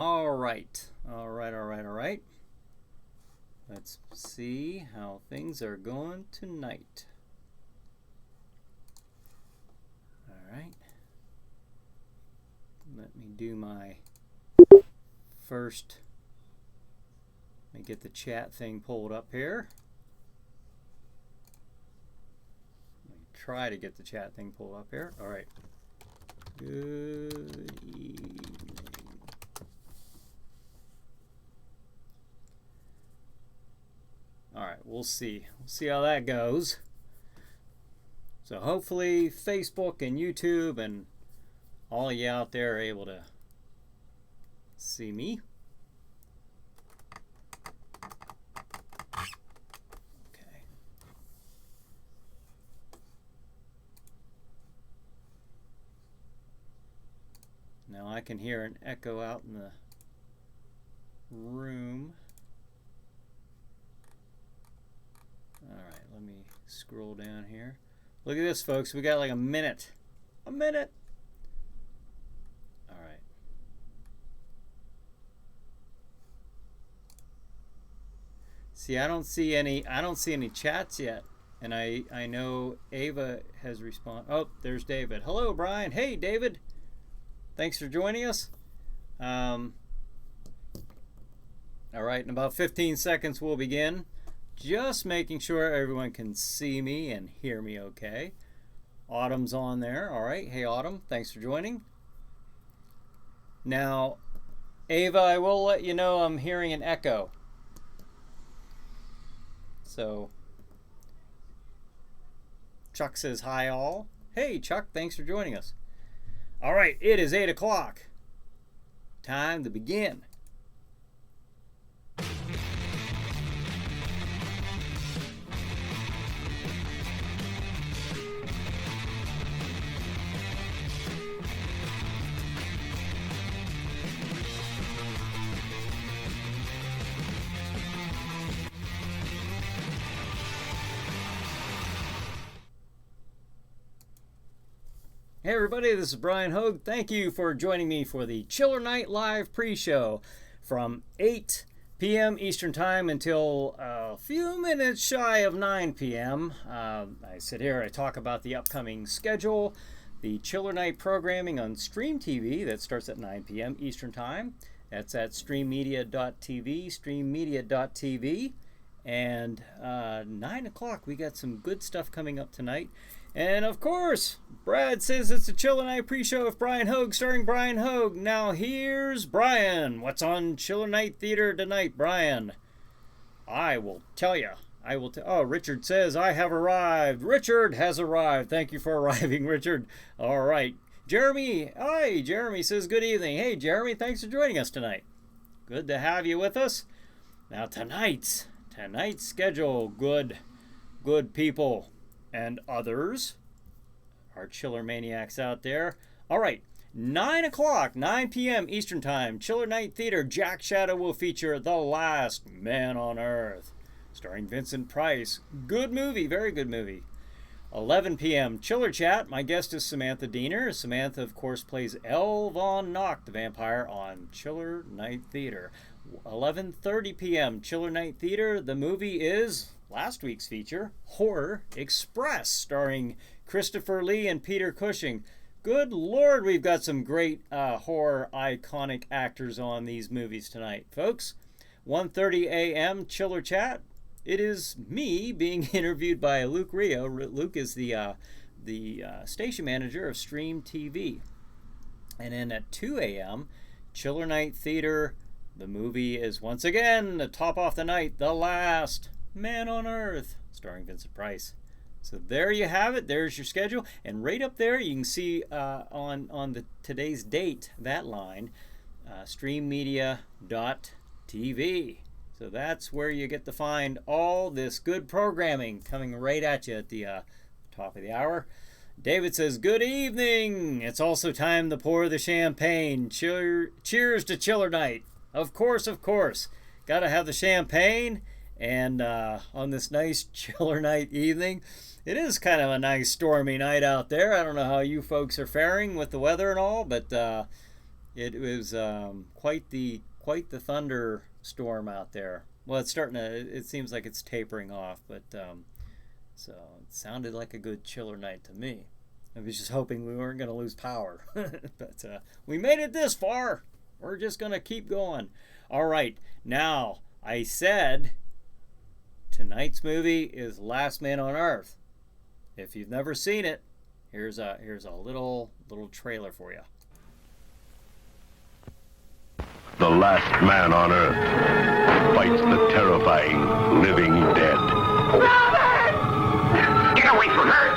All right. All right, all right, all right. Let's see how things are going tonight. All right. Let me do my first. Let me get the chat thing pulled up here. Let me try to get the chat thing pulled up here. All right. Good evening. All right, we'll see. We'll see how that goes. So hopefully Facebook and YouTube and all of you out there are able to see me. Okay. Now I can hear an echo out in the room. All right, let me scroll down here. Look at this, folks. We got like a minute. A minute. All right. See, I don't see any chats yet. And I know Ava has responded. Oh, there's David. Hello, Brian. Hey, David. Thanks for joining us. All right, in about 15 seconds we'll begin. Just making sure everyone can see me and hear me okay. Autumn's on there. All right. Hey, Autumn. Thanks for joining. Now, Ava, I will let you know I'm hearing an echo. So, Chuck says hi all. Hey, Chuck. Thanks for joining us. All right. It is 8 o'clock. Time to begin. Hey everybody, this is Bryan Hogue. Thank you for joining me for the Chiller Night Live pre-show from 8 p.m. Eastern Time until a few minutes shy of 9 p.m. I sit here, I talk about the upcoming schedule, the Chiller Night programming on Stream TV that starts at 9 p.m. Eastern Time. That's at streammedia.tv, streammedia.tv. And 9 o'clock, we got some good stuff coming up tonight. And of course, Brad says it's a Chiller Night pre-show with Bryan Hogue, starring Bryan Hogue. Now here's Brian. What's on Chiller Night Theater tonight, Brian? I will tell you. Oh, Richard says, I have arrived. Richard has arrived. Thank you for arriving, Richard. All right. Jeremy. Hi, Jeremy says good evening. Hey, Jeremy, thanks for joining us tonight. Good to have you with us. Now tonight's schedule, good people and others, our chiller maniacs out there. All right, 9 o'clock, 9 p.m. Eastern Time, Chiller Night Theater. Jack Shadow will feature The Last Man on Earth, starring Vincent Price. Good movie, very good movie. 11 p.m. Chiller Chat. My guest is Samantha Diener. Samantha, of course, plays Elle Von Nock, the vampire, on Chiller Night Theater. 11:30 p.m. Chiller Night Theater. The movie is last week's feature, Horror Express, starring Christopher Lee and Peter Cushing. Good Lord, we've got some great horror iconic actors on these movies tonight, folks. 1:30 a.m. Chiller Chat. It is me being interviewed by Luke Rio. Luke is the station manager of Stream TV. And then at 2 a.m., Chiller Night Theater. The movie is once again, to top off the night, The Last Man on Earth, starring Vincent Price. So there you have it. There's your schedule. And right up there, you can see on the today's date, that line, streammedia.tv. So that's where you get to find all this good programming coming right at you at the top of the hour. David says, good evening. It's also time to pour the champagne. Cheers to Chiller Night. Of course. Got to have the champagne. And on this nice Chiller Night evening, it is kind of a nice stormy night out there. I don't know how you folks are faring with the weather and all, but It was quite the thunderstorm out there. Well, it's starting to. It seems like it's tapering off, but so it sounded like a good chiller night to me. I was just hoping we weren't going to lose power, but we made it this far. We're just going to keep going. All right, now I said tonight's movie is Last Man on Earth. If you've never seen it, here's a little trailer for you. The last man on Earth fights the terrifying living dead. Robert! Get away from her!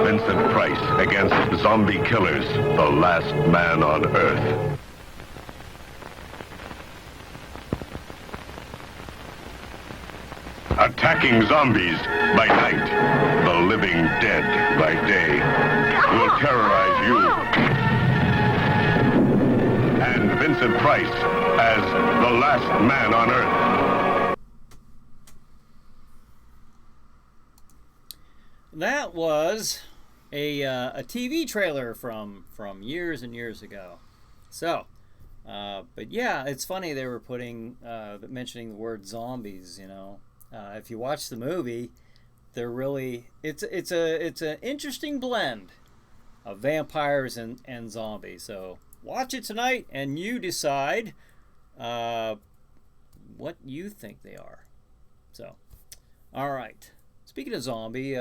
Vincent Price against zombie killers, the last man on Earth. Attacking zombies by night, the living dead by day will terrorize you. And Vincent Price as the last man on Earth. That was a TV trailer from years and years ago. So, but yeah, it's funny they were mentioning the word zombies. You know, if you watch the movie, they're really it's an interesting blend of vampires and zombies. So watch it tonight, and you decide what you think they are. So, all right. Speaking of zombie,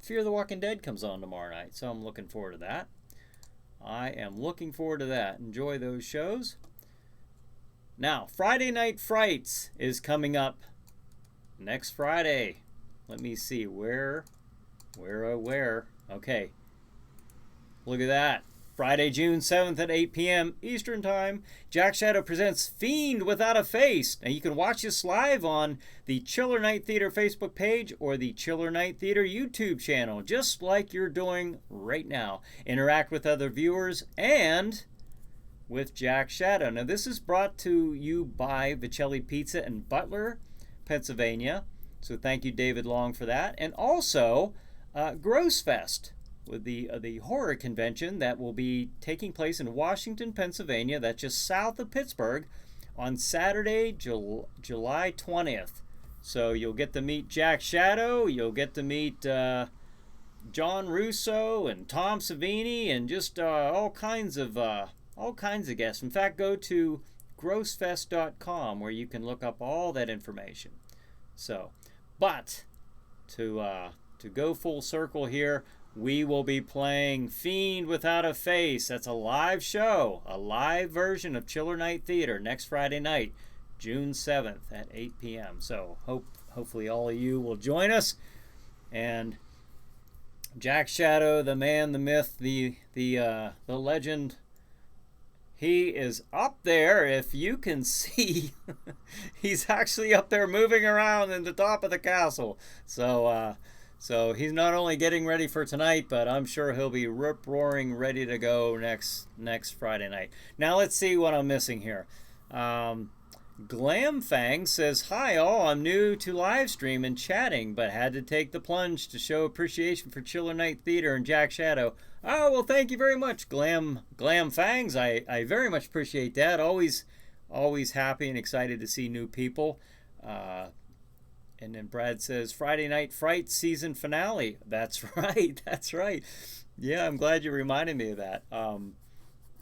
Fear the Walking Dead comes on tomorrow night, so I'm looking forward to that. I am looking forward to that. Enjoy those shows. Now, Friday Night Frights is coming up next Friday. Let me see where. Okay. Look at that. Friday, June 7th at 8 p.m. Eastern Time, Jack Shadow presents Fiend Without a Face. Now, you can watch this live on the Chiller Night Theater Facebook page or the Chiller Night Theater YouTube channel, just like you're doing right now. Interact with other viewers and with Jack Shadow. Now, this is brought to you by Vicelli Pizza in Butler, Pennsylvania. So thank you, David Long, for that. And also, Gross Fest, with the horror convention that will be taking place in Washington, Pennsylvania. That's just south of Pittsburgh on Saturday, July 20th. So you'll get to meet Jack Shadow. You'll get to meet John Russo and Tom Savini and just all kinds of guests. In fact, go to grossfest.com where you can look up all that information. So, but to go full circle here, we will be playing Fiend Without a Face. That's a live show, a live version of Chiller Night Theater next Friday night, June 7th at 8 p.m. So hopefully all of you will join us. And Jack Shadow, the man, the myth, the legend, he is up there. If you can see, he's actually up there moving around in the top of the castle. So he's not only getting ready for tonight, but I'm sure he'll be rip-roaring ready to go next Friday night. Now let's see what I'm missing here. Glamfang says, "Hi all, I'm new to live stream and chatting, but had to take the plunge to show appreciation for Chiller Night Theater and Jack Shadow." Oh, well, thank you very much, Glamfangs. I very much appreciate that. Always happy and excited to see new people. And then Brad says, Friday Night Fright season finale. That's right. That's right. Yeah, I'm glad you reminded me of that.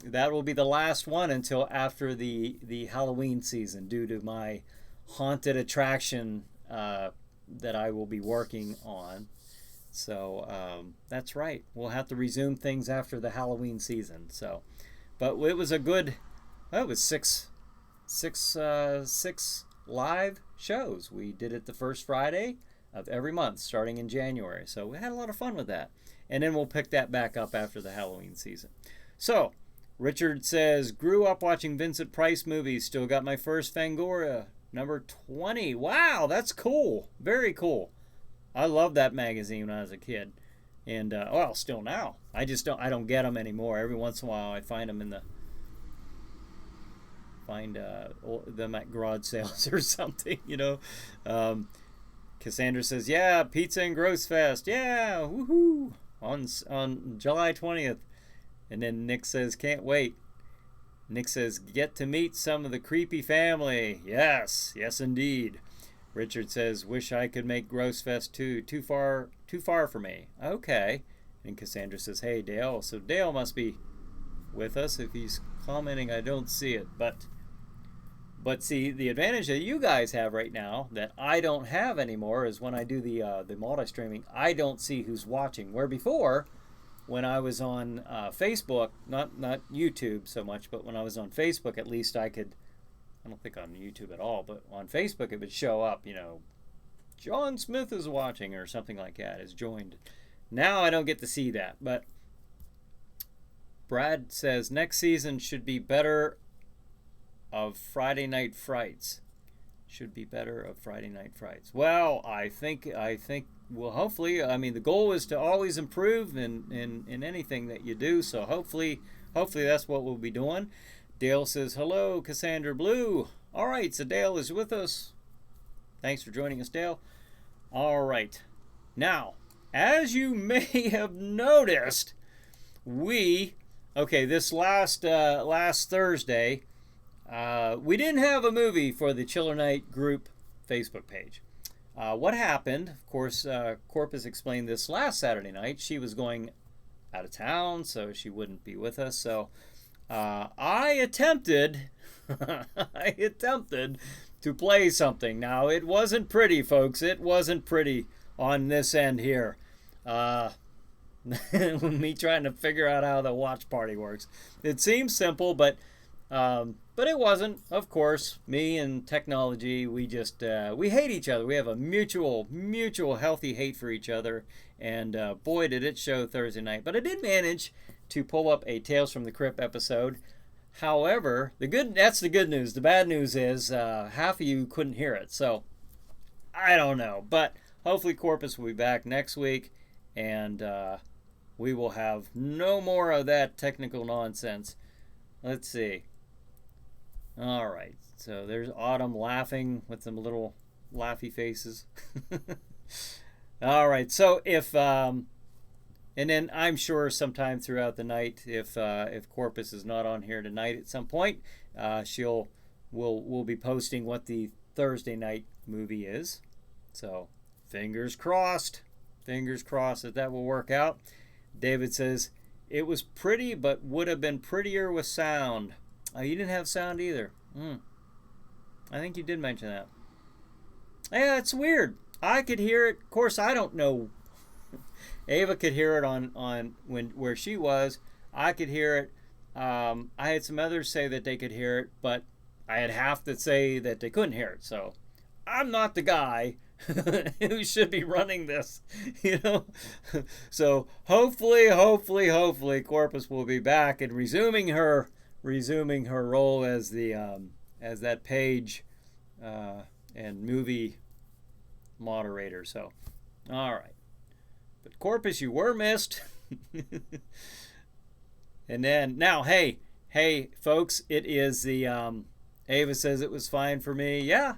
That will be the last one until after the Halloween season due to my haunted attraction that I will be working on. So that's right. We'll have to resume things after the Halloween season. So, but it was it was six live shows. We did it the first Friday of every month starting in January. So we had a lot of fun with that. And then we'll pick that back up after the Halloween season. So Richard says, grew up watching Vincent Price movies. Still got my first Fangoria, number 20. Wow, that's cool. Very cool. I loved that magazine when I was a kid. And, well, still now. I don't get them anymore. Every once in a while I find them them at garage sales or something, you know. Cassandra says, yeah, pizza and Gross Fest. Yeah, woohoo. On July 20th. And then Nick says, can't wait. Nick says, get to meet some of the creepy family. Yes, yes indeed. Richard says, wish I could make Grossfest too. Too far for me. Okay. And Cassandra says, hey, Dale. So Dale must be with us. If he's commenting, I don't see it. But see, the advantage that you guys have right now that I don't have anymore is when I do the multi-streaming, I don't see who's watching. Where before, when I was on Facebook, not YouTube so much, but when I was on Facebook, at least I could, I don't think on YouTube at all, but on Facebook it would show up, John Smith is watching or something like that, is joined. Now I don't get to see that, but Brad says next season should be better of Friday Night Frights. Should be better of Friday Night Frights. Well, I think well, hopefully, I mean, the goal is to always improve in anything that you do, so hopefully that's what we'll be doing. Dale says, hello, Cassandra Blue. All right, so Dale is with us. Thanks for joining us, Dale. All right. Now, as you may have noticed, this last Thursday, we didn't have a movie for the Chiller Night group Facebook page. What happened, of course, Corpus explained this last Saturday night. She was going out of town, so she wouldn't be with us. So I attempted to play something. Now, it wasn't pretty, folks. It wasn't pretty on this end here. Me trying to figure out how the watch party works. It seems simple, but it wasn't. Of course, me and technology, we just we hate each other. We have a mutual healthy hate for each other, and boy did it show Thursday night. But I did manage to pull up a Tales from the Crypt episode. However, that's the good news. The bad news is half of you couldn't hear it, so I don't know. But hopefully Corpus will be back next week, and we will have no more of that technical nonsense. Let's see. All right, so there's Autumn laughing with some little laughy faces. All right, so if and then I'm sure sometime throughout the night, if Corpus is not on here tonight at some point, we'll be posting what the Thursday night movie is. So fingers crossed that that will work out. David says it was pretty, but would have been prettier with sound. Oh, you didn't have sound either. I think you did mention that. Yeah, it's weird. I could hear it. Of course, I don't know. Ava could hear it on where she was. I could hear it. I had some others say that they could hear it, but I had half that say that they couldn't hear it. So I'm not the guy who should be running this, So hopefully Corpus will be back and resuming her role as as that page and movie moderator. So, all right. But Corpus, you were missed. And then now, hey, folks, it is the Ava says it was fine for me. Yeah,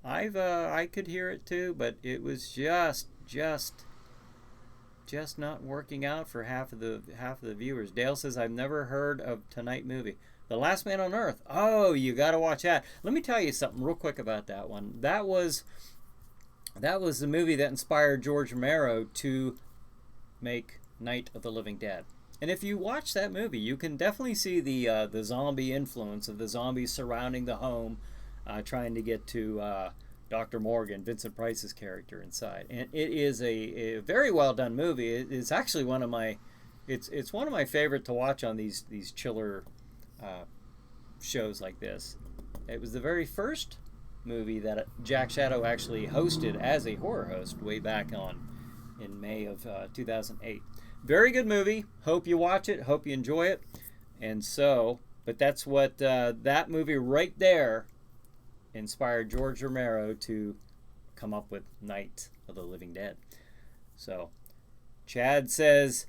I could hear it too, but it was just not working out for half of the viewers. Dale says I've never heard of Tonight movie. The Last Man on Earth. Oh, you got to watch that. Let me tell you something real quick about that one. That was the movie that inspired George Romero to make Night of the Living Dead. And if you watch that movie, you can definitely see the zombie influence of the zombies surrounding the home, trying to get to Dr. Morgan, Vincent Price's character inside. And it is a very well done movie. It's actually one of my favorite to watch on these chiller shows like this. It was the very first movie that Jack Shadow actually hosted as a horror host way back in May of 2008. Very good movie. Hope you watch it. Hope you enjoy it. And so, but that's what that movie right there inspired George Romero to come up with Night of the Living Dead. So, Chad says,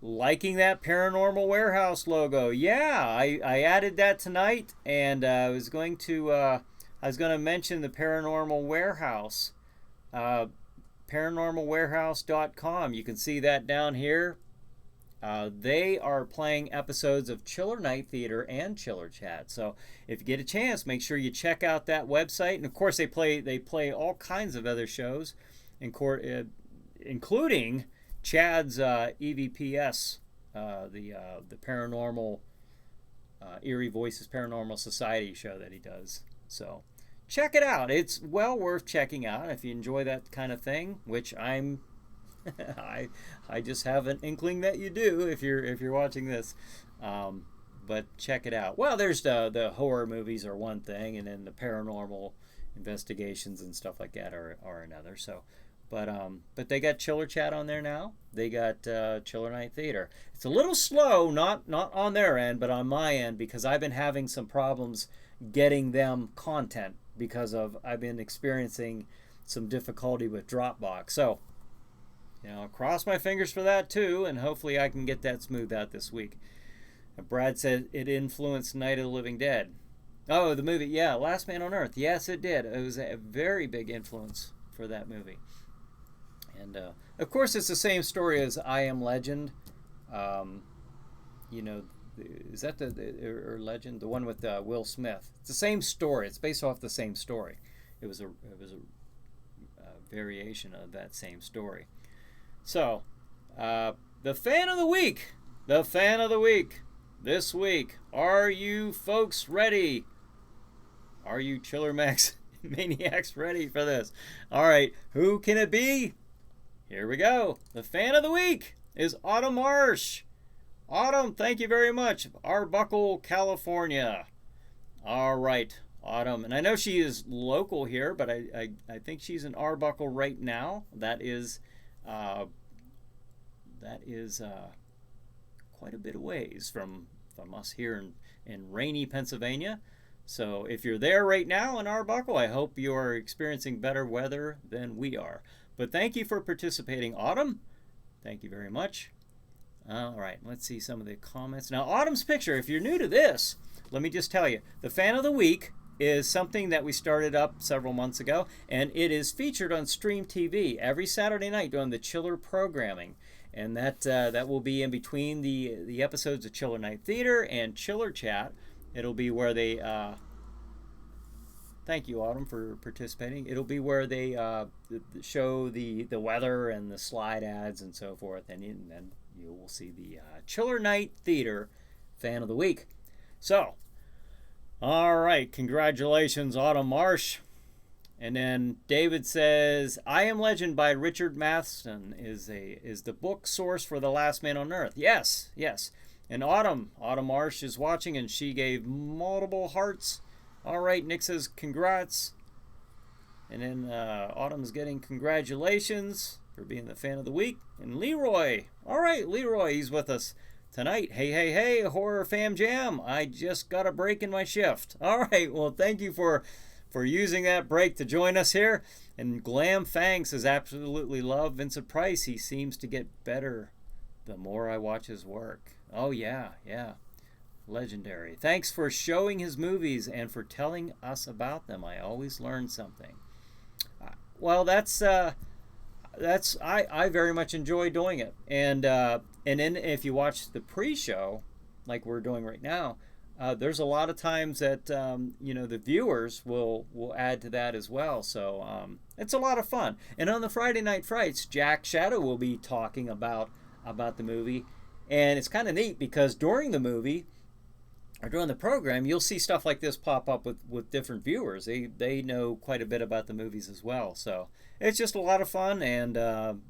liking that Paranormal Warehouse logo. Yeah, I added that tonight, and I was going to mention the Paranormal Warehouse. ParanormalWarehouse.com. You can see that down here. they are playing episodes of Chiller Night Theater and Chiller Chat. So if you get a chance, make sure you check out that website. And of course, they play all kinds of other shows, including Chad's EVPS, the paranormal Eerie Voices Paranormal Society show that he does. So check it out. It's well worth checking out if you enjoy that kind of thing, which I'm I just have an inkling that you do if you're watching this. But check it out. Well, there's the horror movies are one thing, and then the paranormal investigations and stuff like that are another. So, but they got Chiller Chat on there now. They got Chiller Night Theater. It's a little slow, not on their end, but on my end, because I've been having some problems getting them content because I've been experiencing some difficulty with Dropbox. So, cross my fingers for that too, and hopefully I can get that smoothed out this week. Brad said it influenced Night of the Living Dead. Oh, the movie, yeah, Last Man on Earth. Yes, it did. It was a very big influence for that movie. And of course, it's the same story as I Am Legend. Is that or Legend? The one with Will Smith. It's the same story. It's based off the same story. It was a variation of that same story. So, the fan of the week. The fan of the week. This week. Are you folks ready? Are you Chiller Max Maniacs ready for this? All right. Who can it be? Here we go. The fan of the week is Autumn Marsh. Autumn, thank you very much. Arbuckle, California. All right, Autumn. And I know she is local here, but I think she's in Arbuckle right now. That is quite a bit of ways from us here in rainy Pennsylvania. So if you're there right now in Arbuckle, I hope you are experiencing better weather than we are. But thank you for participating, Autumn. Thank you very much. All right, let's see some of the comments. Now, Autumn's picture, if you're new to this, let me just tell you, the fan of the week is something that we started up several months ago, and it is featured on Stream TV every Saturday night during the Chiller programming. And that will be in between the episodes of Chiller Night Theater and Chiller Chat. It'll be where they... thank you, Autumn, for participating. It'll be where they show the weather and the slide ads and so forth, and then you will see the Chiller Night Theater fan of the week. So, all right, congratulations, Autumn Marsh. And then David says, I Am Legend by Richard Matheson is the book source for The Last Man on Earth. Yes. And Autumn Marsh is watching, and she gave multiple hearts. All right, Nick says congrats. And then Autumn's getting congratulations for being the fan of the week. And Leroy. All right, Leroy, he's with us tonight. Hey, Horror Fam Jam. I just got a break in my shift. All right, well, thank you for using that break to join us here. And Glam Fang says, absolutely love Vincent Price. He seems to get better the more I watch his work. Oh, yeah. Legendary. Thanks for showing his movies and for telling us about them. I always learn something. Well, that's I very much enjoy doing it. And then if you watch the pre-show, like we're doing right now, there's a lot of times that the viewers will add to that as well. So it's a lot of fun. And on the Friday Night Frights, Jack Shadow will be talking about the movie, and it's kind of neat because during the movie or during the program, you'll see stuff like this pop up with different viewers. They know quite a bit about the movies as well. So it's just a lot of fun, and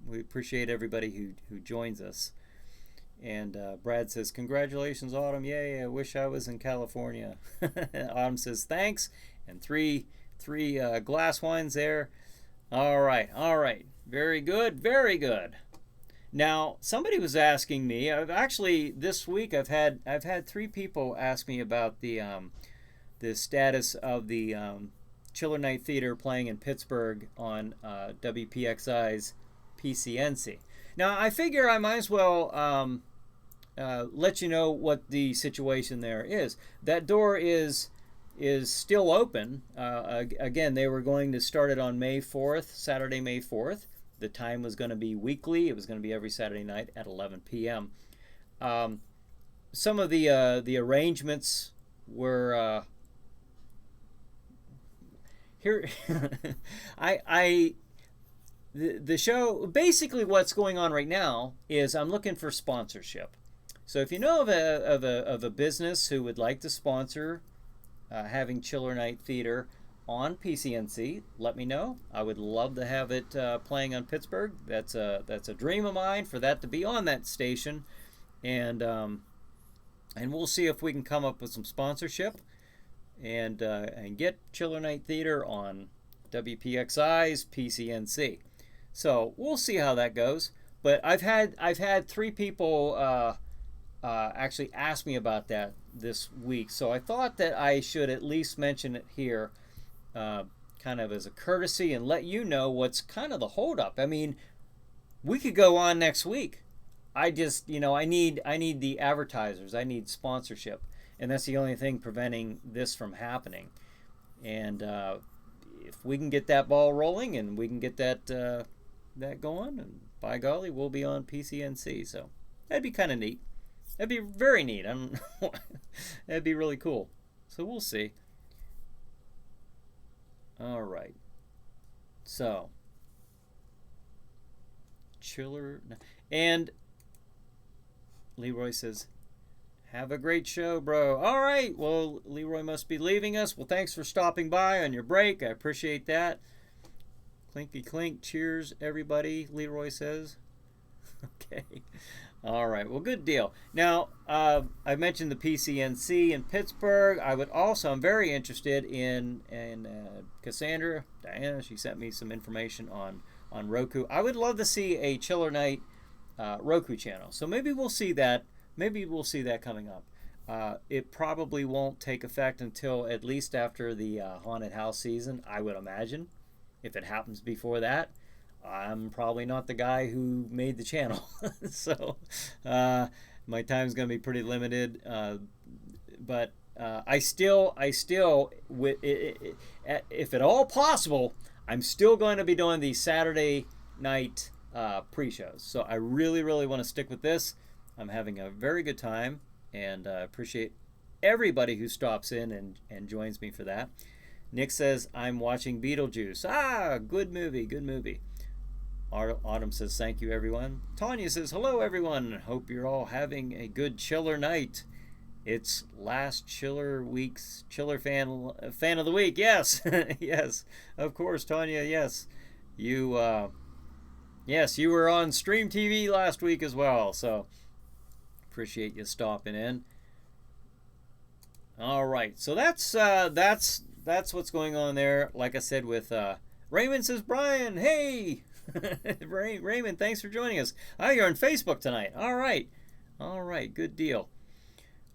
we appreciate everybody who joins us. And Brad says, congratulations, Autumn. Yay, I wish I was in California. Autumn says, thanks. And three glass wines there. All right. Very good. Now, somebody was asking me, this week I've had 3 people ask me about the status of the Chiller Night Theater playing in Pittsburgh on WPXI's PCNC. Now, I figure I might as well let you know what the situation there is. That door is still open. Again, they were going to start it on May 4th, Saturday, May 4th. The time was going to be weekly. It was going to be every Saturday night at 11 p.m. Some of the arrangements were here. The show, basically what's going on right now is I'm looking for sponsorship. So if you know of a business who would like to sponsor having Chiller Night Theater on PCNC, let me know. I would love to have it playing on Pittsburgh. That's a dream of mine for that to be on that station, and we'll see if we can come up with some sponsorship and get Chiller Night Theater on WPXI's PCNC. So we'll see how that goes. But I've had 3 people actually ask me about that this week, so I thought that I should at least mention it here, kind of as a courtesy, and let you know what's kind of the holdup. I mean, we could go on next week. I just, I need the advertisers. I need sponsorship, and that's the only thing preventing this from happening. And if we can get that ball rolling and we can get that going, and by golly, we'll be on PCNC. So that'd be kind of neat. That'd be very neat. That'd be really cool. So we'll see. All right. So, Chiller. And Leroy says, have a great show, bro. All right. Well, Leroy must be leaving us. Well, thanks for stopping by on your break. I appreciate that. Clinky clink. Cheers, everybody, Leroy says. Okay. All right. Well, good deal. Now, I mentioned the PCNC in Pittsburgh. I'm very interested in Cassandra, Diana. She sent me some information on Roku. I would love to see a Chiller Night Roku channel. So maybe we'll see that. Maybe we'll see that coming up. It probably won't take effect until at least after the haunted house season, I would imagine. If it happens before that, I'm probably not the guy who made the channel. So my time's going to be pretty limited. But I still, if at all possible, I'm still going to be doing the Saturday night pre-shows. So I really, really want to stick with this. I'm having a very good time, and I appreciate everybody who stops in and joins me for that. Nick says, I'm watching Beetlejuice. Good movie, good movie. Autumn says, thank you, everyone. Tanya says, hello, everyone. Hope you're all having a good chiller night. It's last Chiller Week's Chiller fan of the week. Yes, yes, of course, Tanya, yes. You were on Stream TV last week as well, so appreciate you stopping in. All right, so that's what's going on there. Like I said, with Raymond says, Brian, hey. Raymond, thanks for joining us. You're on Facebook tonight. All right, good deal.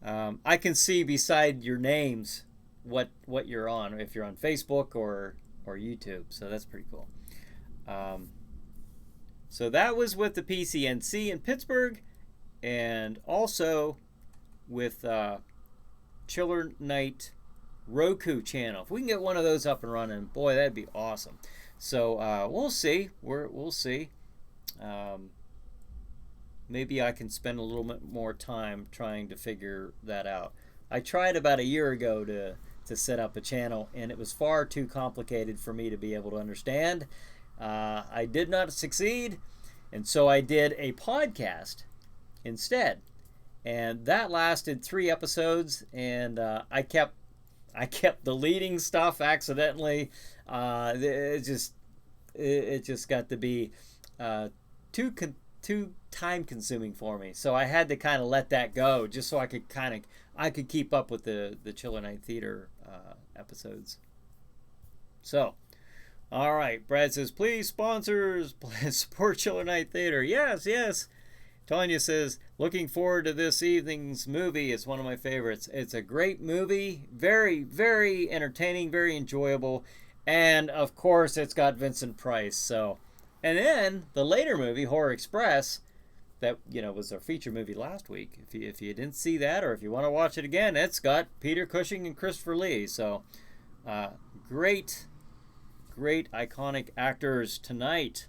I can see beside your names what you're on, if you're on Facebook or YouTube, so that's pretty cool. So that was with the PCNC in Pittsburgh, and also with Chiller Night Roku channel. If we can get one of those up and running, boy, that'd be awesome. So we'll see. We'll see. Maybe I can spend a little bit more time trying to figure that out. I tried about a year ago to set up a channel, and it was far too complicated for me to be able to understand. I did not succeed, and so I did a podcast instead, and that lasted 3 episodes, and I kept deleting stuff accidentally. It just got to be too time consuming for me, so I had to kind of let that go, just so I could keep up with the Chiller Night Theater episodes. So, all right, Brad says, please sponsors, support Chiller Night Theater. Yes. Tanya says, looking forward to this evening's movie. It's one of my favorites. It's a great movie, very, very entertaining, very enjoyable, and of course it's got Vincent Price. So, and then the later movie, Horror Express, that was our feature movie last week. If you didn't see that, or if you want to watch it again, it's got Peter Cushing and Christopher Lee. So, great iconic actors tonight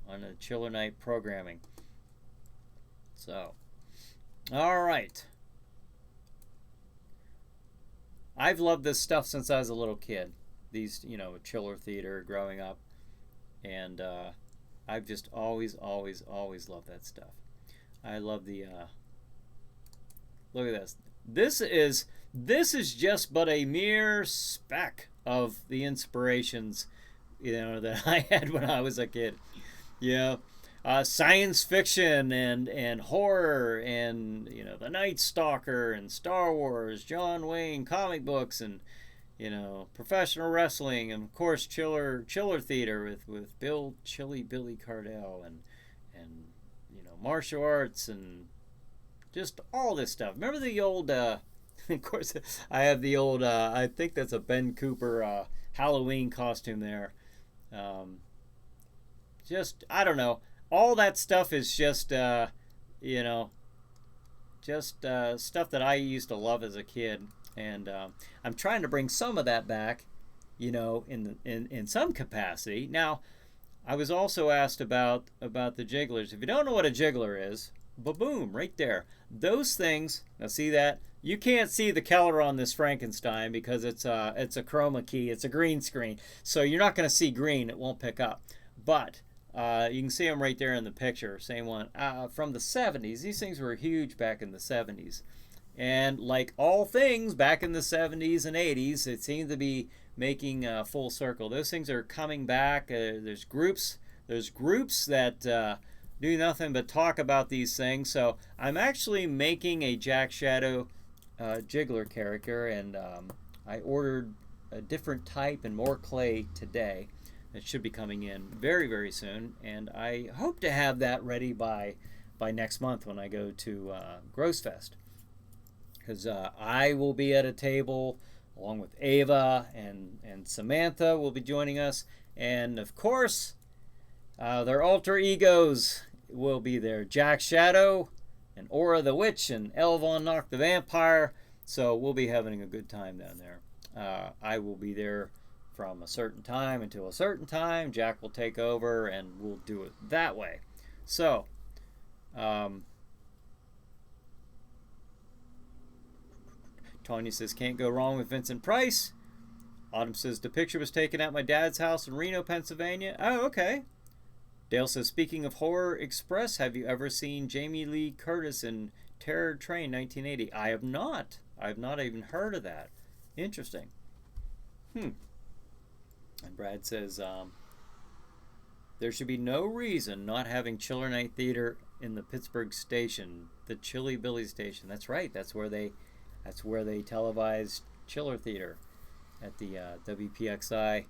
on the Chiller Night programming. So, All right. I've loved this stuff since I was a little kid. These, chiller theater growing up. And I've just always loved that stuff. I love the, look at this. This is just but a mere speck of the inspirations, that I had when I was a kid. Yeah. Science fiction and horror and the Night Stalker and Star Wars, John Wayne comic books and professional wrestling and of course chiller theater with Billy Cardell and martial arts and just all this stuff. Remember the old of course I have the old I think that's a Ben Cooper Halloween costume there. Just I don't know. All that stuff is just, stuff that I used to love as a kid, and I'm trying to bring some of that back, in some capacity. Now, I was also asked about the jigglers. If you don't know what a jiggler is, boom, right there. Those things. Now, see that? You can't see the color on this Frankenstein because it's a chroma key. It's a green screen, so you're not going to see green. It won't pick up, but. You can see them right there in the picture, same one. From the 70s. These things were huge back in the 70s. And like all things back in the 70s and 80s, it seemed to be making full circle. Those things are coming back. There's groups that do nothing but talk about these things. So I'm actually making a Jack Shadow jiggler character, and I ordered a different type and more clay today. It should be coming in very, very soon, and I hope to have that ready by next month when I go to Gross Fest, because I will be at a table along with Ava and Samantha will be joining us, and of course their alter egos will be there, Jack Shadow and Aura the Witch and El Von Nock the Vampire. So we'll be having a good time down there. I will be there from a certain time until a certain time. Jack will take over and we'll do it that way. So Tanya says can't go wrong with Vincent Price. Autumn says the picture was taken at my dad's house in Reno, Pennsylvania. Oh, okay. Dale says speaking of Horror Express, have you ever seen Jamie Lee Curtis in Terror Train 1980? I have not. I've not even heard of that. Interesting. And Brad says, there should be no reason not having Chiller Night Theater in the Pittsburgh station, the Chilly Billy station. That's right. That's where they televised Chiller Theater at the WPXI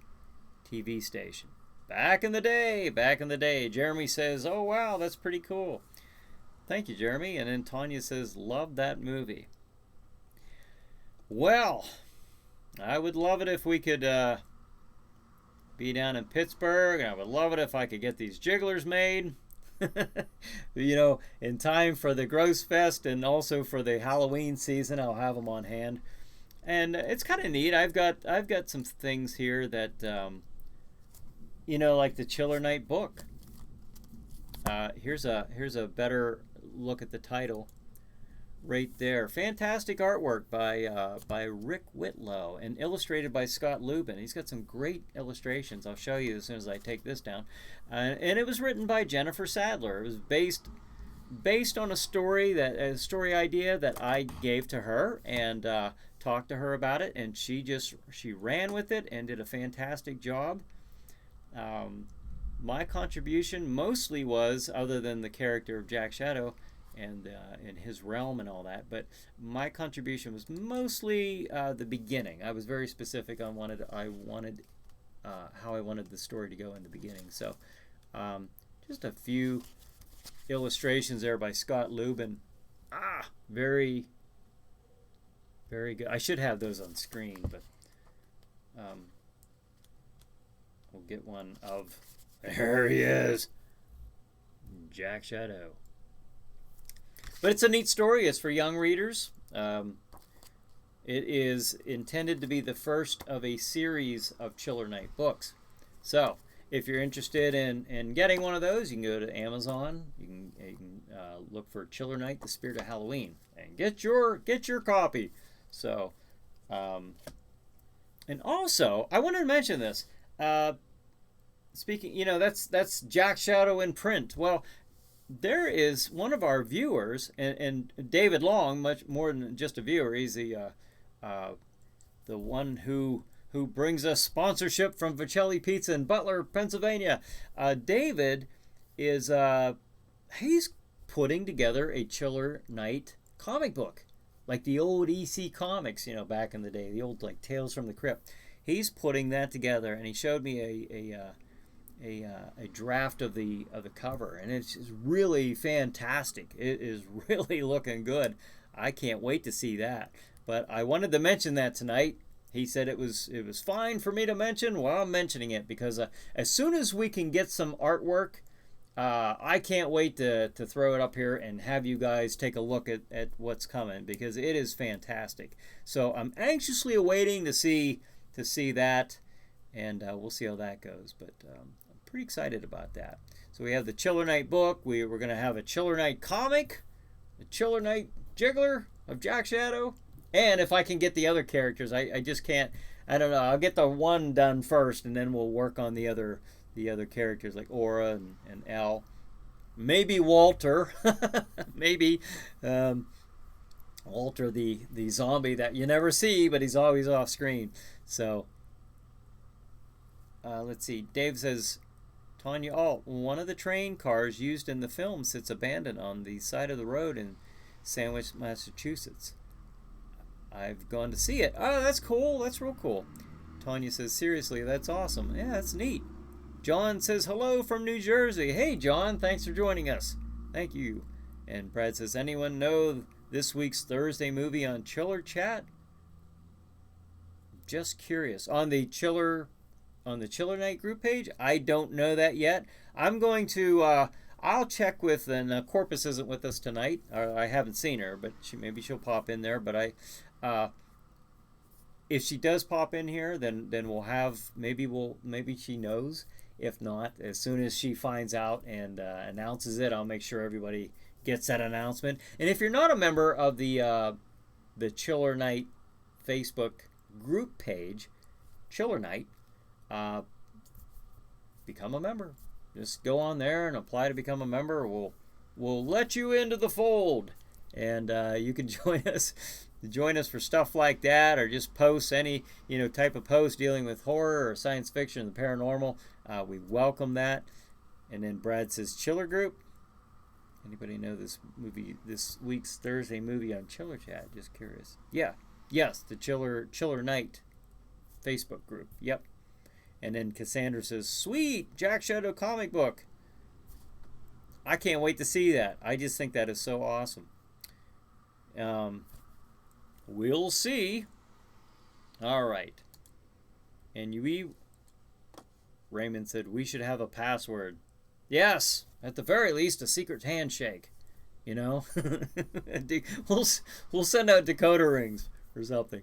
TV station. Back in the day. Jeremy says, oh, wow, that's pretty cool. Thank you, Jeremy. And then Tanya says, love that movie. Well, I would love it if we could be down in Pittsburgh. I would love it if I could get these jigglers made, in time for the Gross Fest and also for the Halloween season. I'll have them on hand, and it's kind of neat. I've got some things here that, like the Chiller Night book. Here's a better look at the title. Right there. Fantastic artwork by Rick Whitlow and illustrated by Scott Lubin. He's got some great illustrations. I'll show you as soon as I take this down. And it was written by Jennifer Sadler. It was based on a story idea that I gave to her and talked to her about it, and she ran with it and did a fantastic job. My contribution mostly was, other than the character of Jack Shadow and in his realm and all that, but my contribution was mostly the beginning. I was very specific on how I wanted the story to go in the beginning. So just a few illustrations there by Scott Lubin. Very, very good. I should have those on screen, but we'll get one of, there he is, Jack Shadow. But it's a neat story. It's for young readers. It is intended to be the first of a series of Chiller Night books. So if you're interested in getting one of those, you can go to Amazon. You can look for Chiller Night: The Spirit of Halloween and get your copy. So, and also I wanted to mention this. Speaking, that's Jack Shadow in print. Well, there is one of our viewers, and David Long, much more than just a viewer. He's the one who brings us sponsorship from Vicelli Pizza in Butler, Pennsylvania. David is he's putting together a Chiller Night comic book, like the old EC comics, back in the day, the old like Tales from the Crypt. He's putting that together, and he showed me a draft of the cover, and it's really fantastic. It is really looking good. I can't wait to see that. But I wanted to mention that tonight. He said it was fine for me to mention. Well, I'm mentioning it because as soon as we can get some artwork, I can't wait to throw it up here and have you guys take a look at what's coming, because it is fantastic. So I'm anxiously awaiting to see that, and we'll see how that goes. But I'm pretty excited about that. So we have the Chiller Night book. We're going to have a Chiller Night comic, a Chiller Night Jiggler of Jack Shadow, and if I can get the other characters, I just can't. I don't know. I'll get the one done first, and then we'll work on the other characters like Aura and Elle. Maybe Walter. Maybe Walter, the zombie that you never see, but he's always off screen. So let's see. Dave says, Tanya, one of the train cars used in the film sits abandoned on the side of the road in Sandwich, Massachusetts. I've gone to see it. Oh, that's cool. That's real cool. Tanya says, seriously, that's awesome. Yeah, that's neat. John says, hello from New Jersey. Hey, John, thanks for joining us. Thank you. And Brad says, anyone know this week's Thursday movie on Chiller Chat? Just curious. On the Chiller Night group page? I don't know that yet. I'm going to, I'll check with, and Corpus isn't with us tonight. I haven't seen her, but maybe she'll pop in there. But if she does pop in here, then we'll have, maybe she knows. If not, as soon as she finds out and announces it, I'll make sure everybody gets that announcement. And if you're not a member of the Chiller Night Facebook group page, Chiller Night, become a member. Just go on there and apply to become a member. We'll let you into the fold, and you can join us for stuff like that, or just post any type of post dealing with horror or science fiction and the paranormal. We welcome that. And then Brad says, Chiller group. Anybody know this week's Thursday movie on Chiller Chat? Just curious. Yeah. Yes, the Chiller Night Facebook group. Yep. And then Cassandra says, sweet, Jack Shadow comic book. I can't wait to see that. I just think that is so awesome. We'll see. All right. And Raymond said, we should have a password. Yes, at the very least, a secret handshake. We'll send out decoder rings or something.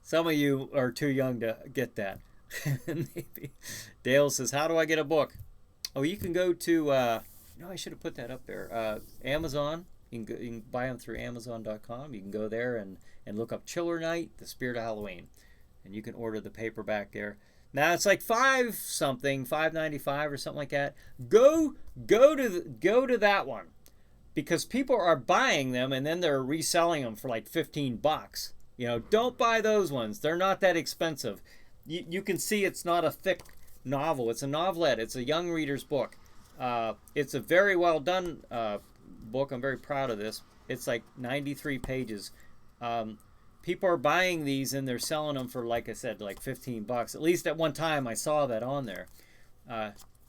Some of you are too young to get that. Maybe. Dale says, how do I get a book? Oh, you can go to, I should have put that up there. Amazon. You can buy them through Amazon.com. You can go there and look up Chiller Night: The Spirit of Halloween. And you can order the paperback there. Now it's like $5.95 or something like that. Go to that one, because people are buying them and then they're reselling them for like $15. Don't buy those ones. They're not that expensive. You can see it's not a thick novel. It's a novelette. It's a young reader's book. It's a very well done book. I'm very proud of this. It's like 93 pages. People are buying these and they're selling them for, like I said, like $15. At least at one time I saw that on there.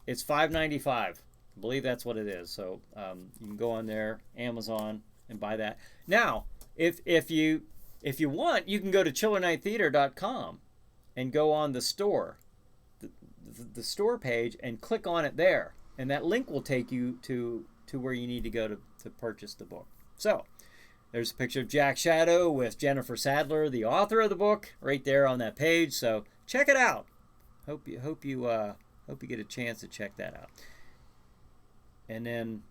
It's $5.95. I believe that's what it is. So you can go on there, Amazon, and buy that. Now, if you want, you can go to chillernighttheater.com and go on the store, the store page, and click on it there, and that link will take you to where you need to go to purchase the book. So there's a picture of Jack Shadow with Jennifer Sadler, the author of the book, right there on that page. So check it out. Hope you hope you get a chance to check that out. And then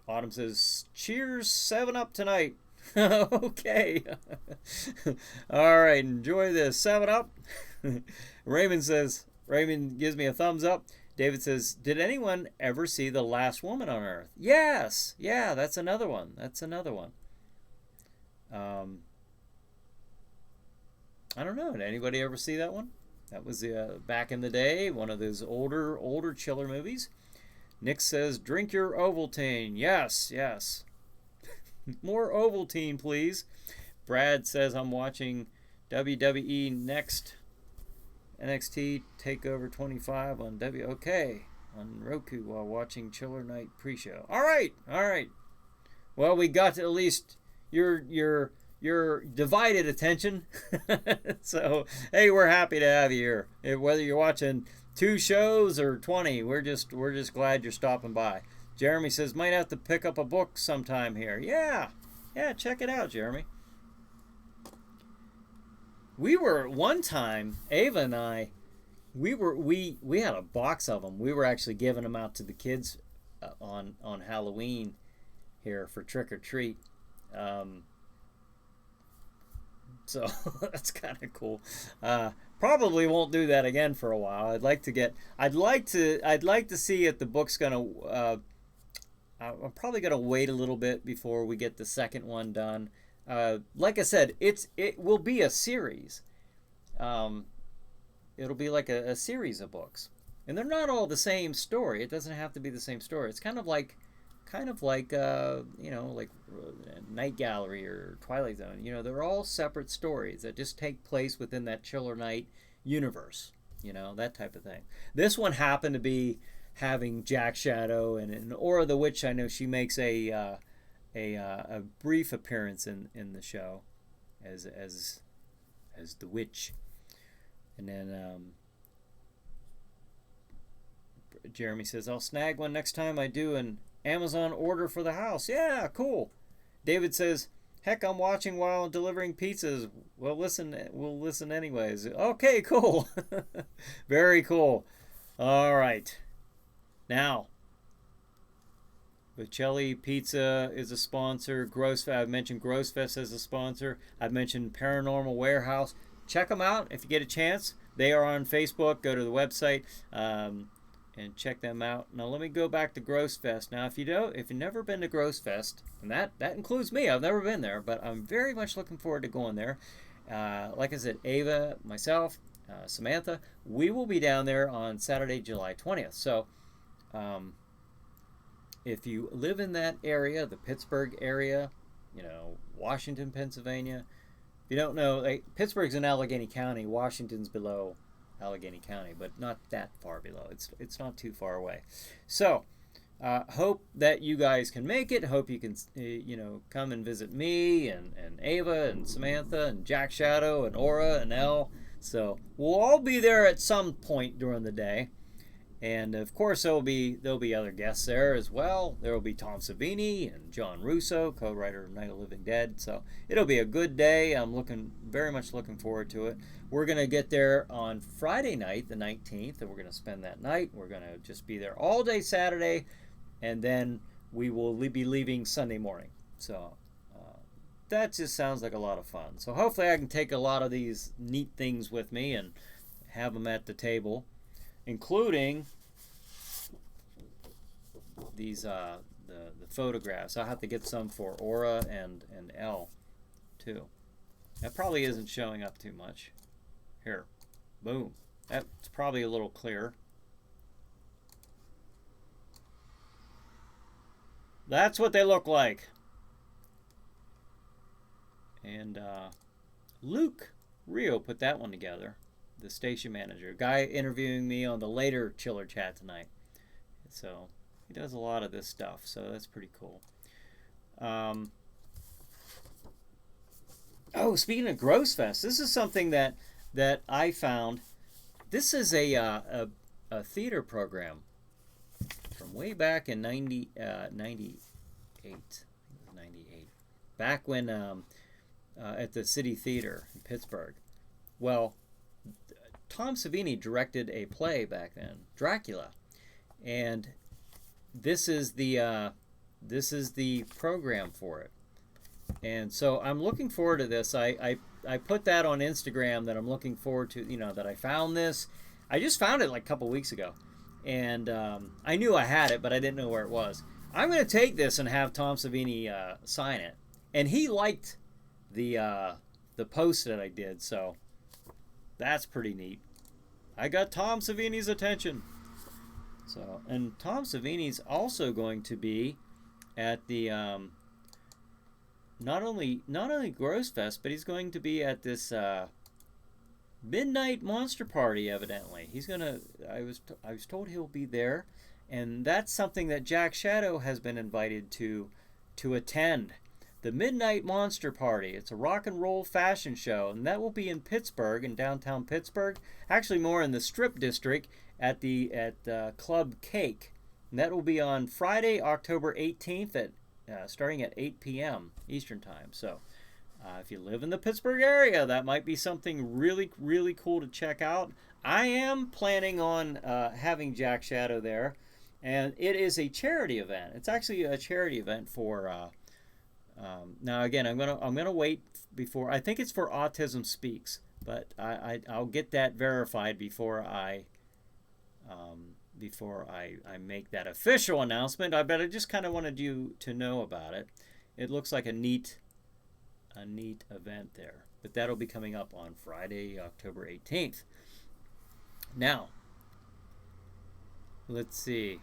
Autumn says, cheers, 7-Up tonight. Okay. All right, enjoy this 7-Up. Raymond gives me a thumbs up. David says, did anyone ever see The Last Woman on Earth? Yes. Yeah, that's another one. I don't know. Did anybody ever see that one? That was back in the day, one of those older chiller movies. Nick says, drink your Ovaltine. Yes. More Ovaltine, please. Brad says, I'm watching WWE Next NXT TakeOver 25 on on Roku while watching Chiller Night pre-show. All right. Well, we got to at least your divided attention. So, hey, we're happy to have you here. Whether you're watching 2 shows or 20, we're just glad you're stopping by. Jeremy says, might have to pick up a book sometime here. Yeah, check it out, Jeremy. We were one time, Ava and I, we had a box of them. We were actually giving them out to the kids on Halloween here for trick or treat. So that's kind of cool. Probably won't do that again for a while. I'd like to see if the book's gonna. I'm probably gonna wait a little bit before we get the second one done. Like I said, it will be a series. It'll be like a series of books, and they're not all the same story. It doesn't have to be the same story. It's kind of like like Night Gallery or Twilight Zone. They're all separate stories that just take place within that Chiller Night universe. That type of thing. This one happened to be having Jack Shadow and Aura the Witch. I know she makes a brief appearance in the show as the witch. And then Jeremy says, I'll snag one next time I do an Amazon order for the house. Yeah, cool. David says, heck, I'm watching while I'm delivering pizzas. We'll listen anyways. Okay, cool. Very cool. All right. Now, Bocelli Pizza is a sponsor. I've mentioned Grossfest as a sponsor. I've mentioned Paranormal Warehouse. Check them out if you get a chance. They are on Facebook. Go to the website and check them out. Now let me go back to Grossfest. Now if you've never been to Grossfest, and that includes me, I've never been there, but I'm very much looking forward to going there. Like I said, Ava, myself, Samantha, we will be down there on Saturday, July 20th. So if you live in that area, the Pittsburgh area, Washington, Pennsylvania, if you don't know, Pittsburgh's in Allegheny County, Washington's below Allegheny County, but not that far below. It's not too far away. So hope that you guys can make it. Hope you can come and visit me and Ava and Samantha and Jack Shadow and Aura and Elle. So we'll all be there at some point during the day. And of course there'll be other guests there as well. There will be Tom Savini and John Russo, co-writer of Night of the Living Dead. So it'll be a good day. I'm very much looking forward to it. We're going to get there on Friday night, the 19th, and we're going to spend that night. We're going to just be there all day Saturday, and then we will be leaving Sunday morning. So that just sounds like a lot of fun. So hopefully I can take a lot of these neat things with me and have them at the table, including these the photographs. I'll have to get some for Aura and Elle too. That probably isn't showing up too much. Here, boom. That's probably a little clearer. That's what they look like. And Luke Rio put that one together. The station manager, guy interviewing me on the later Chiller Chat tonight. So he does a lot of this stuff, so that's pretty cool. Oh, speaking of Grossfest, this is something that I found. This is a theater program from way back in 98. Back when at the City Theater in Pittsburgh. Well, Tom Savini directed a play back then, Dracula, and this is the program for it. And so I'm looking forward to this. I put that on Instagram that I'm looking forward to, that I found this. I just found it like a couple weeks ago. And I knew I had it, but I didn't know where it was. I'm going to take this and have Tom Savini sign it. And he liked the post that I did, so that's pretty neat. I got Tom Savini's attention. So, and Tom Savini's also going to be at the not only Gross Fest, but he's going to be at this Midnight Monster Party. Evidently, he's gonna. I was told he'll be there, and that's something that Jack Shadow has been invited to attend. The Midnight Monster Party. It's a rock and roll fashion show, and that will be in Pittsburgh, in downtown Pittsburgh. Actually, more in the Strip District at Club Cake. And that will be on Friday, October 18th at starting at 8 p.m. Eastern Time. So, if you live in the Pittsburgh area, that might be something really, really cool to check out. I am planning on having Jack Shadow there, and it is a charity event. It's actually a charity event for. Now again, I'm gonna wait before. I think it's for Autism Speaks, but I'll get that verified before I make that official announcement. I just kind of wanted you to know about it. It looks like a neat event there, but that'll be coming up on Friday, October 18th. Now, let's see.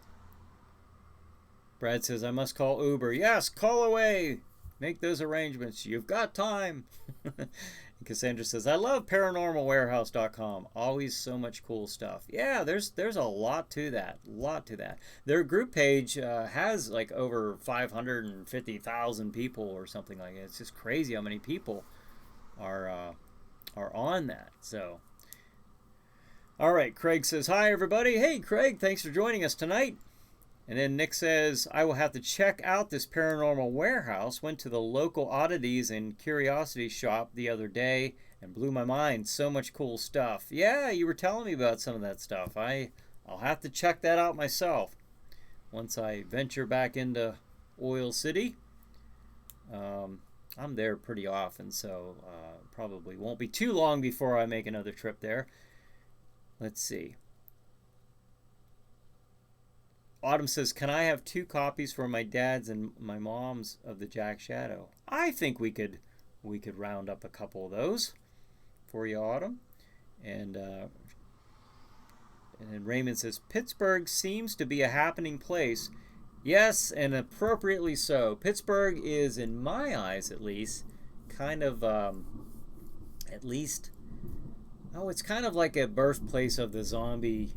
Brad says I must call Uber. Yes, call away. Make those arrangements. You've got time. Cassandra says, I love paranormalwarehouse.com. Always so much cool stuff. Yeah, there's a lot to that. Their group page has like over 550,000 people or something like that. It's just crazy how many people are on that. So, all right, Craig says, hi, everybody. Hey, Craig, thanks for joining us tonight. And then Nick says, I will have to check out this Paranormal Warehouse. Went to the local oddities and curiosity shop the other day and blew my mind. So much cool stuff. Yeah, you were telling me about some of that stuff. I'll have to check that out myself once I venture back into Oil City. I'm there pretty often, so probably won't be too long before I make another trip there. Let's see. Autumn says, can I have 2 copies for my dad's and my mom's of the Jack Shadow? I think we could round up a couple of those for you, Autumn. And then Raymond says, Pittsburgh seems to be a happening place. Yes, and appropriately so. Pittsburgh is, in my eyes at least, kind of, it's kind of like a birthplace of the zombie,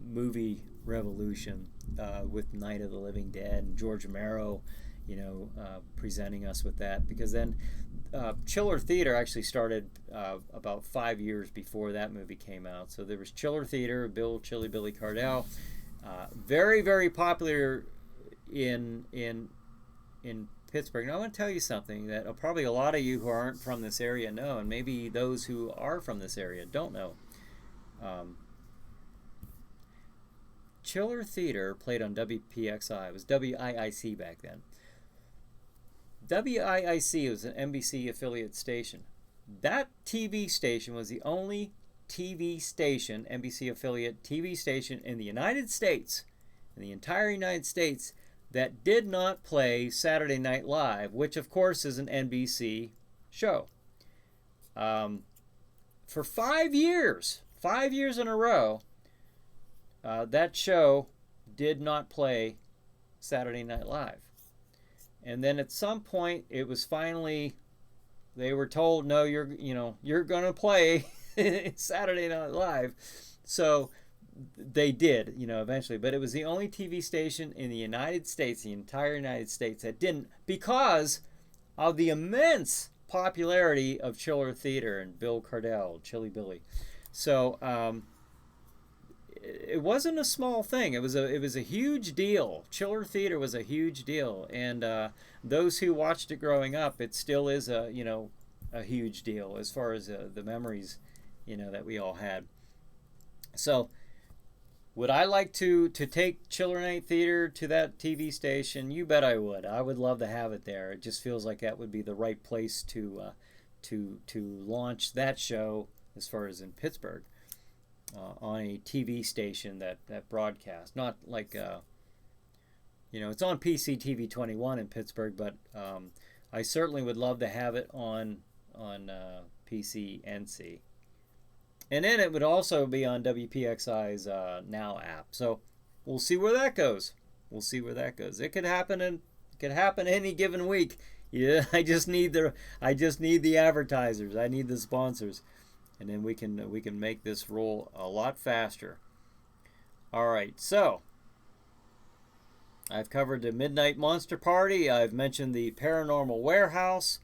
movie revolution with Night of the Living Dead and George Romero, presenting us with that. Because then Chiller Theater actually started about 5 years before that movie came out. So there was Chiller Theater, Chilly Billy Cardell, very, very popular in Pittsburgh. Now I want to tell you something that probably a lot of you who aren't from this area know, and maybe those who are from this area don't know. Chiller Theater played on WPXI. It was WIIC back then. WIIC was an NBC affiliate station. That TV station was the only TV station, NBC affiliate TV station in the United States, in the entire United States, that did not play Saturday Night Live, which of course is an NBC show. For 5 years in a row, that show did not play Saturday Night Live. And then at some point, it was finally, they were told, no, you're going to play Saturday Night Live. So they did, eventually. But it was the only TV station in the United States, the entire United States, that didn't, because of the immense popularity of Chiller Theater and Bill Cardell, Chilly Billy. So, it wasn't a small thing. It was a huge deal. Chiller Theater was a huge deal, and those who watched it growing up, it still is a huge deal as far as the memories that we all had. So, would I like to take Chiller Night Theater to that TV station? You bet I would. I would love to have it there. It just feels like that would be the right place to launch that show as far as in Pittsburgh on a TV station that broadcasts. Not like it's on PCTV 21 in Pittsburgh, but I certainly would love to have it on PCNC. And then it would also be on WPXI's Now app. So we'll see where that goes. It could happen any given week. Yeah, I just need the advertisers. I need the sponsors, and then we can make this roll a lot faster. All right, so I've covered the Midnight Monster Party. I've mentioned the Paranormal Warehouse,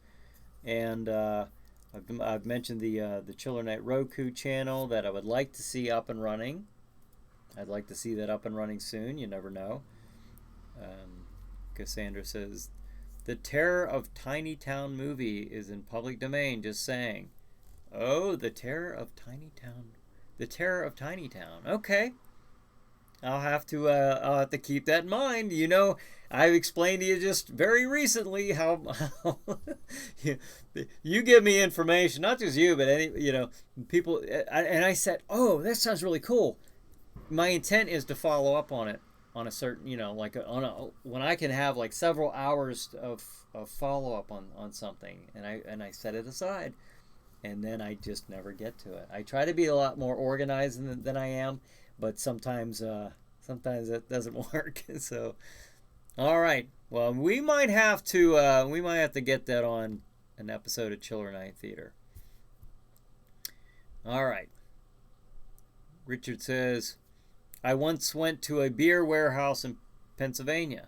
and I've mentioned the Chiller Night Roku channel that I would like to see up and running. I'd like to see that up and running soon. You never know. Cassandra says, the Terror of Tiny Town movie is in public domain, just saying. Oh, the Terror of Tiny Town. The Terror of Tiny Town. Okay. I'll have to keep that in mind. I've explained to you just very recently how you give me information, not just you, but people, and I said, oh, that sounds really cool. My intent is to follow up on it on a certain, when I can have like several hours of follow up on something, and I set it aside, and then I just never get to it. I try to be a lot more organized than I am. But sometimes that doesn't work. So, all right. Well, we might have to get that on an episode of Chiller Night Theater. All right. Richard says, I once went to a beer warehouse in Pennsylvania.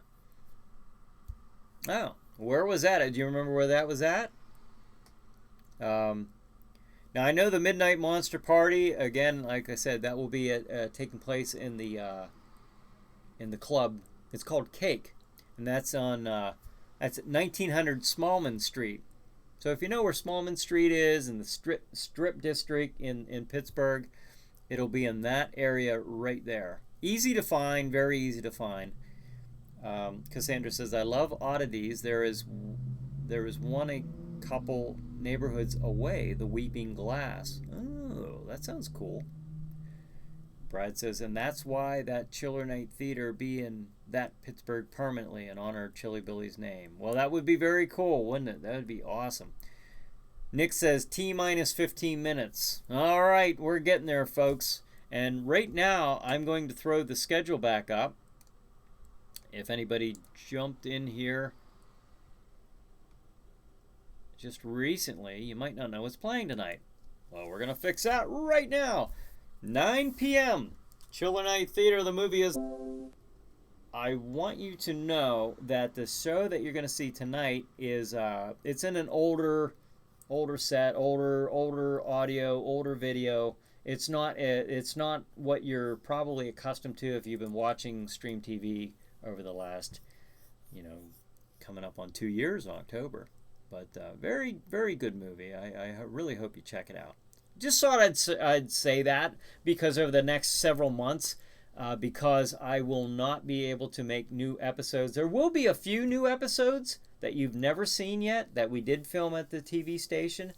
Oh, where was that? Do you remember where that was at? Now, I know the Midnight Monster Party, again, like I said, that will be taking place in the club. It's called Cake, and that's at 1900 Smallman Street. So if you know where Smallman Street is in the Strip District in Pittsburgh, it'll be in that area right there. Easy to find, very easy to find. Cassandra says, I love oddities. There is one a couple neighborhoods away, the Weeping Glass. Oh, that sounds cool. Brad says, and that's why that Chiller Night Theater be in that Pittsburgh permanently in honor of Chilly Billy's name. Well, that would be very cool, wouldn't it? That would be awesome. Nick says T-minus 15 minutes. All right, we're getting there, folks. And right now, I'm going to throw the schedule back up. If anybody jumped in here just recently, you might not know what's playing tonight. Well, we're going to fix that right now. 9 p.m. Chiller Night Theater, the movie is... I want you to know that the show that you're going to see tonight is, it's in an older set, older audio, older video. It's not what you're probably accustomed to if you've been watching stream TV over the last, coming up on 2 years in October. But very, very good movie. I really hope you check it out. Just thought I'd say that because over the next several months, because I will not be able to make new episodes. There will be a few new episodes that you've never seen yet that we did film at the TV station.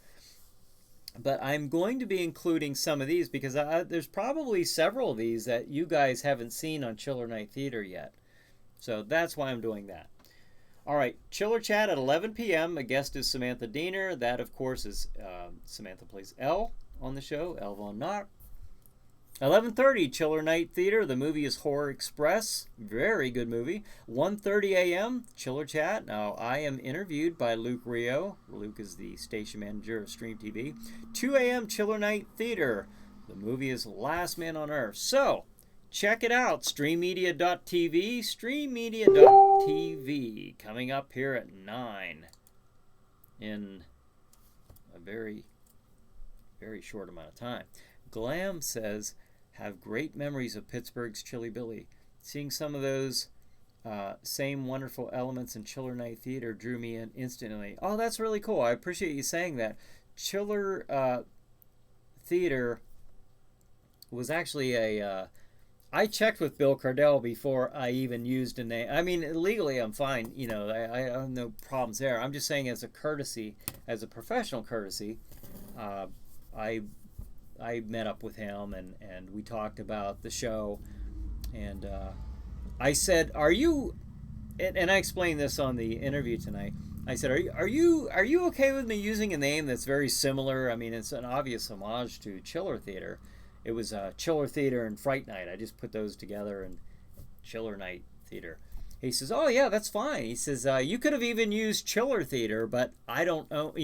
But I'm going to be including some of these because there's probably several of these that you guys haven't seen on Chiller Night Theater yet. So that's why I'm doing that. All right, Chiller Chat at 11 p.m. A guest is Samantha Diener. That, of course, is Samantha plays Elle on the show, Elle Von Knock. 11:30, Chiller Night Theater. The movie is Horror Express. Very good movie. 1:30 a.m., Chiller Chat. Now, I am interviewed by Luke Rio. Luke is the station manager of Stream TV. 2 a.m., Chiller Night Theater. The movie is Last Man on Earth. So, check it out. Streammedia.tv. Streammedia.tv. Coming up here at 9 in a very, very short amount of time. Glam says, have great memories of Pittsburgh's Chilly Billy. Seeing some of those same wonderful elements in Chiller Night Theater drew me in instantly. Oh, that's really cool. I appreciate you saying that. Chiller Theater was actually I checked with Bill Cardell before I even used a name. I mean, legally I'm fine. I have no problems there. I'm just saying as a courtesy, as a professional courtesy, I met up with him and we talked about the show. And I said, "Are you?" And I explained this on the interview tonight. I said, "Are you okay with me using a name that's very similar? I mean, it's an obvious homage to Chiller Theater. It was Chiller Theater and Fright Night. I just put those together and Chiller Night Theater." He says, "Oh yeah, that's fine." He says, "You could have even used Chiller Theater, but I don't know.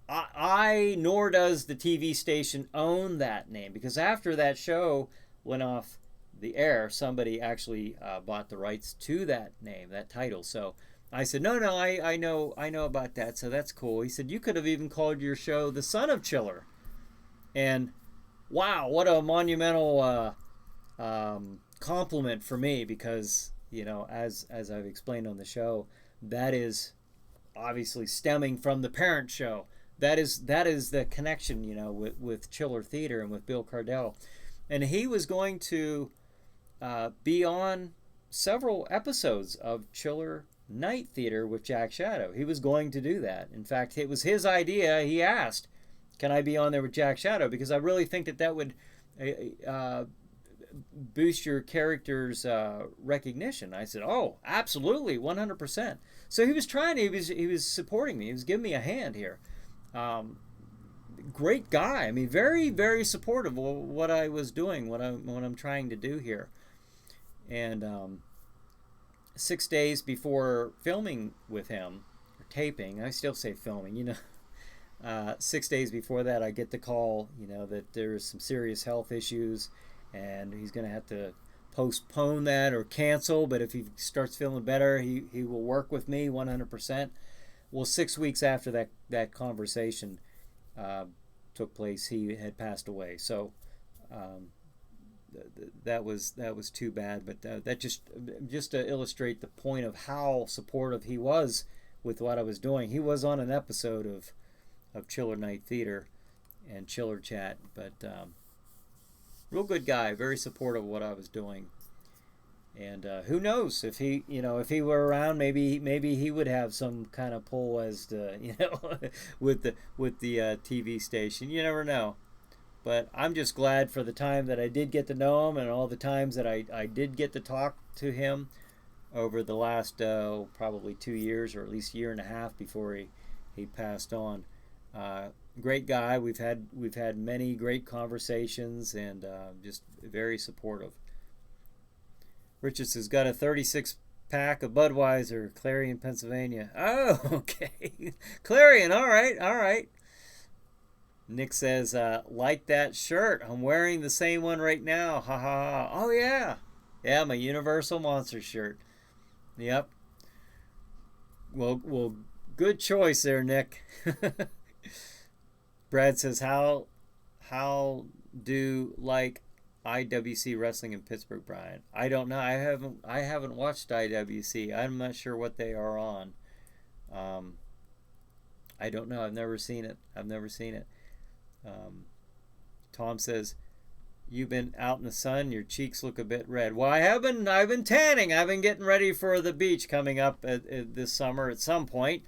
I nor does the TV station own that name, because after that show went off the air, somebody actually bought the rights to that name, that title." So I said, no, I know about that, so that's cool. He said, "You could have even called your show The Son of Chiller." And wow, what a monumental compliment for me, because as I've explained on the show, that is obviously stemming from the parent show. That is the connection, with Chiller Theater and with Bill Cardell. And he was going to be on several episodes of Chiller Night Theater with Jack Shadow. He was going to do that. In fact, it was his idea. He asked, "Can I be on there with Jack Shadow? Because I really think that would boost your character's recognition." I said, "Oh, absolutely, 100%. So he was trying to, he was supporting me. He was giving me a hand here. Great guy. I mean, very, very supportive of what I was doing, what I'm trying to do here. And 6 days before filming with him, or taping, I still say filming, 6 days before that, I get the call, that there's some serious health issues, and he's going to have to postpone that or cancel. But if he starts feeling better, he will work with me 100%. Well, 6 weeks after that conversation took place, he had passed away. So that was too bad. But that just to illustrate the point of how supportive he was with what I was doing. He was on an episode of Chiller Night Theater and Chiller Chat, but real good guy, very supportive of what I was doing. And who knows, if he were around, maybe he would have some kind of pull as to with the TV station. You never know. But I'm just glad for the time that I did get to know him, and all the times that I did get to talk to him over the last probably 2 years, or at least year and a half before he passed on. Great guy. We've had many great conversations, and just very supportive. Richard says, "Got a 36-pack of Budweiser, Clarion, Pennsylvania." Oh, okay. Clarion, all right. Nick says, "Like that shirt. I'm wearing the same one right now. Ha ha ha." Oh, yeah. Yeah, my Universal Monster shirt. Yep. Well, good choice there, Nick. Brad says, how do like IWC Wrestling in Pittsburgh, Brian? I don't know. I haven't watched IWC. I'm not sure what they are on. I don't know. I've never seen it. Tom says, "You've been out in the sun. Your cheeks look a bit red." Well, I've been tanning. I've been getting ready for the beach coming up this summer at some point.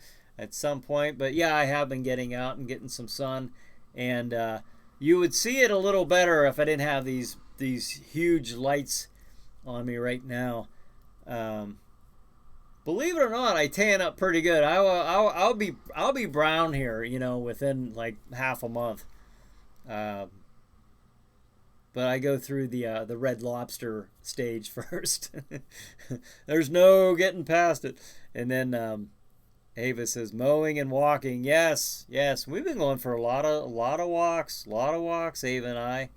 But yeah, I have been getting out and getting some sun, and you would see it a little better if I didn't have these huge lights on me right now. Believe it or not, I tan up pretty good. I'll be brown here, within like half a month. But I go through the Red Lobster stage first. There's no getting past it. And then Ava says, "Mowing and walking." Yes. We've been going for a lot of walks. Ava and I.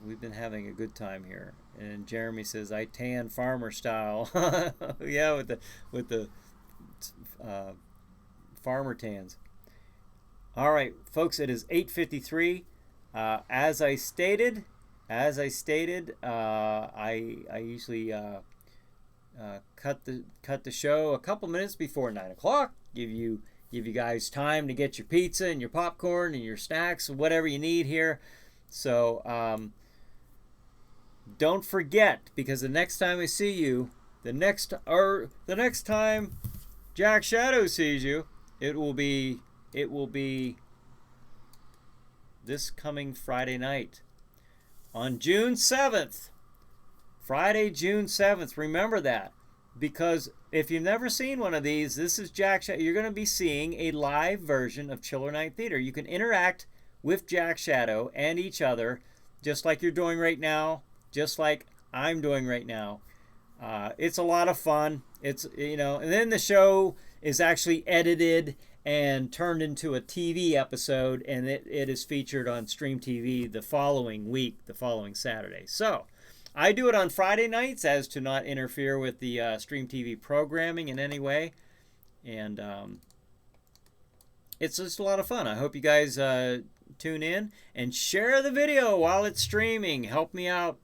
We've been having a good time here. And Jeremy says, "I tan farmer style." Yeah, with the farmer tans. All right, folks, it is 8:53. As I stated, I usually cut the show a couple minutes before 9 o'clock. Give you give you guys time to get your pizza and your popcorn and your snacks and whatever you need here. So don't forget, because the next time I see you, the next time Jack Shadow sees you, it will be this coming Friday night on June 7th. Friday, June 7th. Remember that, because if you've never seen one of these, this is Jack Shadow. You're going to be seeing a live version of Chiller Night Theater. You can interact with Jack Shadow and each other, just like you're doing right now, just like I'm doing right now. It's a lot of fun. It's, and then the show is actually edited and turned into a TV episode, and it is featured on Stream TV the following week, the following Saturday. So I do it on Friday nights as to not interfere with the Stream TV programming in any way. And it's just a lot of fun. I hope you guys tune in and share the video while it's streaming. Help me out.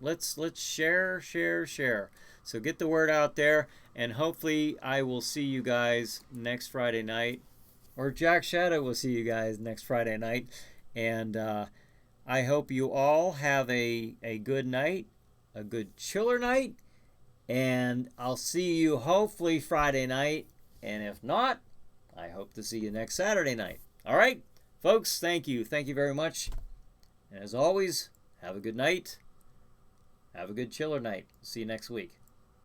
Let's share. So get the word out there, and hopefully I will see you guys next Friday night, or Jack Shadow will see you guys next Friday night. And I hope you all have a good night, a good chiller night, and I'll see you hopefully Friday night, and if not, I hope to see you next Saturday night. All right, folks, thank you very much, and as always, have a good night, have a good chiller night. See you next week.